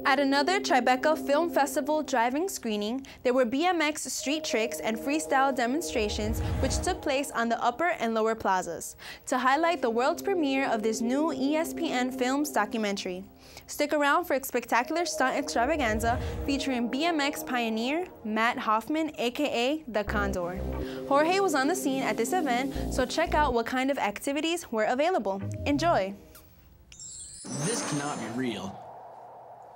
At another Tribeca Film Festival driving screening, there were BMX street tricks and freestyle demonstrations which took place on the upper and lower plazas to highlight the world's premiere of this new ESPN Films documentary. Stick around for a spectacular stunt extravaganza featuring BMX pioneer Matt Hoffman, aka The Condor. Jorge was on the scene at this event, so check out what kind of activities were available. Enjoy! This cannot be real,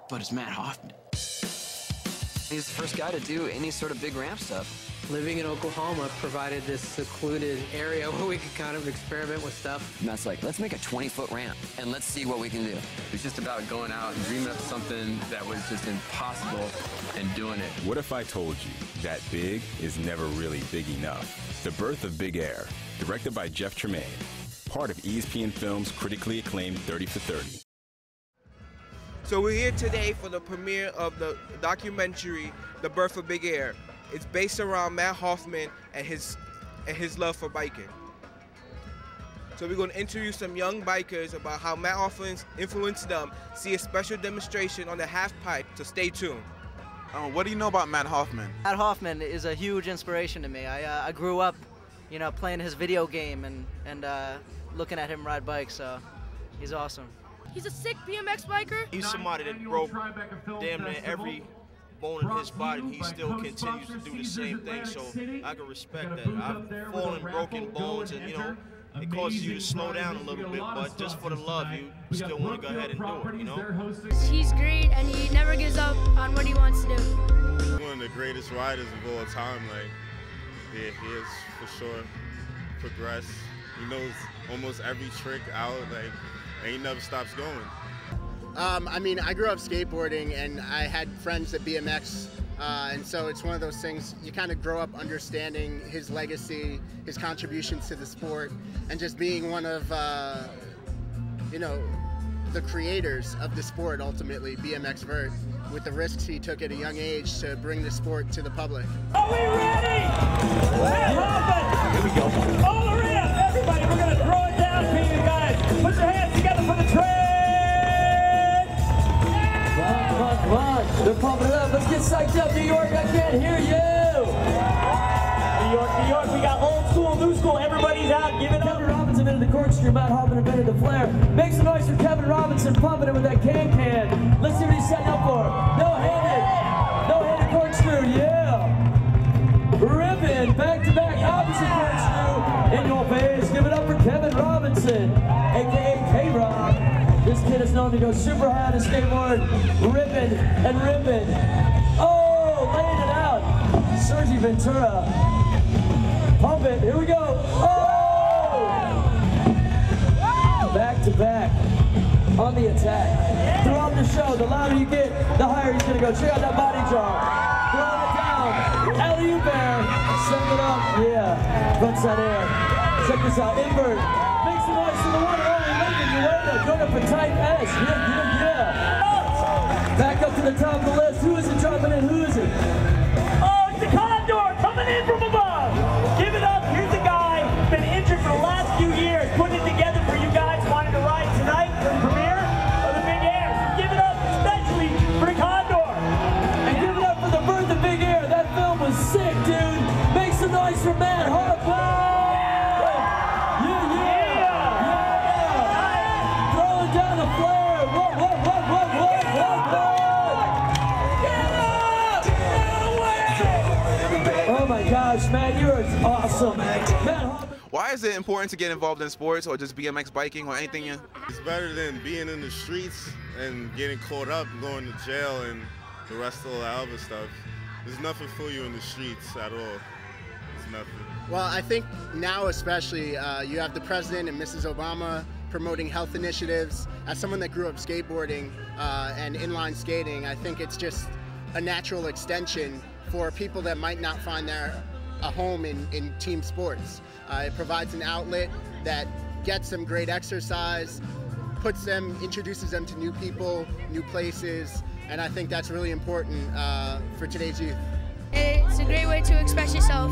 but it's Matt Hoffman. He's the first guy to do any sort of big ramp stuff. Living in Oklahoma provided this secluded area where we could kind of experiment with stuff. Matt's like, let's make a 20-foot ramp and let's see what we can do. It's just about going out and dreaming up something that was just impossible and doing it. What if I told you that big is never really big enough? The Birth of Big Air, directed by Jeff Tremaine, part of ESPN Films' critically acclaimed 30 for 30. So we're here today for the premiere of the documentary, The Birth of Big Air. It's based around Matt Hoffman and his love for biking. So we're going to interview some young bikers about how Matt Hoffman influenced them, see a special demonstration on the half pipe, so stay tuned. What do you know about Matt Hoffman? Matt Hoffman is a huge inspiration to me. I grew up, playing his video game and looking at him ride bikes, so he's awesome. He's a sick BMX biker. He's somebody that broke damn near every bone in his body, and he still continues to do the same thing, so I can respect that. I've fallen broken bones, and it causes you to slow down a little bit, but just for the love, you still want to go ahead and do it, He's great, and he never gives up on what he wants to do. He's one of the greatest riders of all time. He is for sure progressed. He knows almost every trick out, and he never stops going. I grew up skateboarding, and I had friends that BMX, and so it's one of those things, you kind of grow up understanding his legacy, his contributions to the sport, and just being one of, the creators of the sport, ultimately, BMX Vert, with the risks he took at a young age to bring the sport to the public. Are we ready? Here we go. All around, everybody, we're going to throw it down to you guys. Put your hands together for the train. Come on, they're pumping it up. Let's get psyched up, New York. I can't hear you. New York, we got old school, new school. Everybody's out. Give it up. Kevin Robinson into the corkscrew. Matt Hoffman invented the flare. Make some noise for Kevin Robinson pumping it with that can. Let's see what he's setting up for. No-handed corkscrew, yeah. Ribbon, back-to-back, opposite corkscrew. In your face. Give it up for Kevin Robinson, a.k.a. K-Rob. This kid is known to go super high on a skateboard, ribbon and ribbon. Oh, laying it out. Sergi Ventura. Pump it, here we go. Oh! Back to back, on the attack. Throughout the show, the louder you get, the higher he's gonna go. Check out that body drop. Throwing it down. Alley-oop bear. Send it up, yeah. Frontside air. Check this out, invert. Make some noise for the one and only Lincoln Ueda. Going up for type S, yeah. Back up to the top of the list. Who is it dropping in? Who is it? Oh, it's the Condor coming in from above. Give it up. Here's a guy been injured for the last few years, putting it together for you guys wanting to ride tonight for the premiere of the Big Air. So give it up especially for the Condor. And give it up for the Birth of Big Air. That film was sick, dude. Make some noise for Matt Hoffman. Oh my gosh, man, you're awesome. Why is it important to get involved in sports or just BMX biking or anything? It's better than being in the streets and getting caught up, going to jail and the rest of all that other stuff. There's nothing for you in the streets at all. It's nothing. Well, I think now especially you have the president and Mrs. Obama promoting health initiatives. As someone that grew up skateboarding and inline skating, I think it's just a natural extension for people that might not find a home in team sports. It provides an outlet that gets them great exercise, introduces them to new people, new places, and I think that's really important for today's youth. It's a great way to express yourself.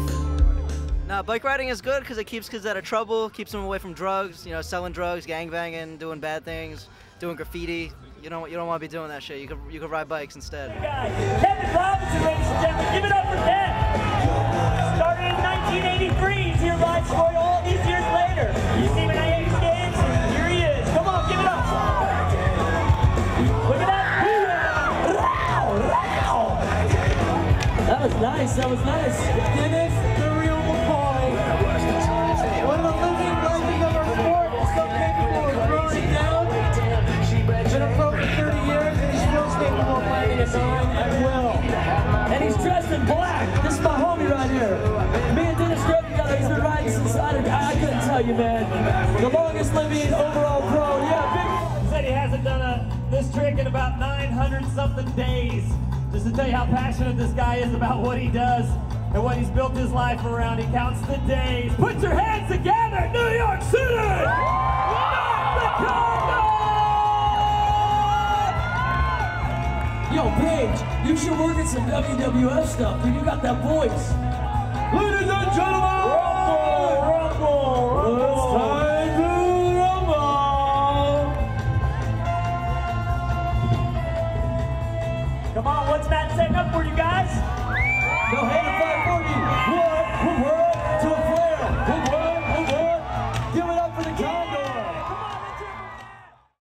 Nah, bike riding is good because it keeps kids out of trouble, keeps them away from drugs, selling drugs, gangbanging, doing bad things, doing graffiti. you don't want to be doing that shit. You could ride bikes instead. Kevin Robinson, ladies and gentlemen, give it up for Ken. Started in 1983, he's here riding for you all these years later. You see him in IH games, here he is. Come on, give it up. Look at that. That was nice, that was nice. Dennis, the real McCoy. One of the living legends of our sport, so capable of throwing it down. Been a pro for 30 years, and he's still capable of landing a 9 at will. And he's dressed in black. This is my homie right here. Me and Dennis grew up together. He's been riding since I couldn't tell you, man. The longest living overall pro. Yeah, big. Said he hasn't done this trick in about 900-something days. Just to tell you how passionate this guy is about what he does and what he's built his life around. He counts the days. Put your hands together, New York City! Yo, Paige, you should work at some WWF stuff, dude. You got that voice.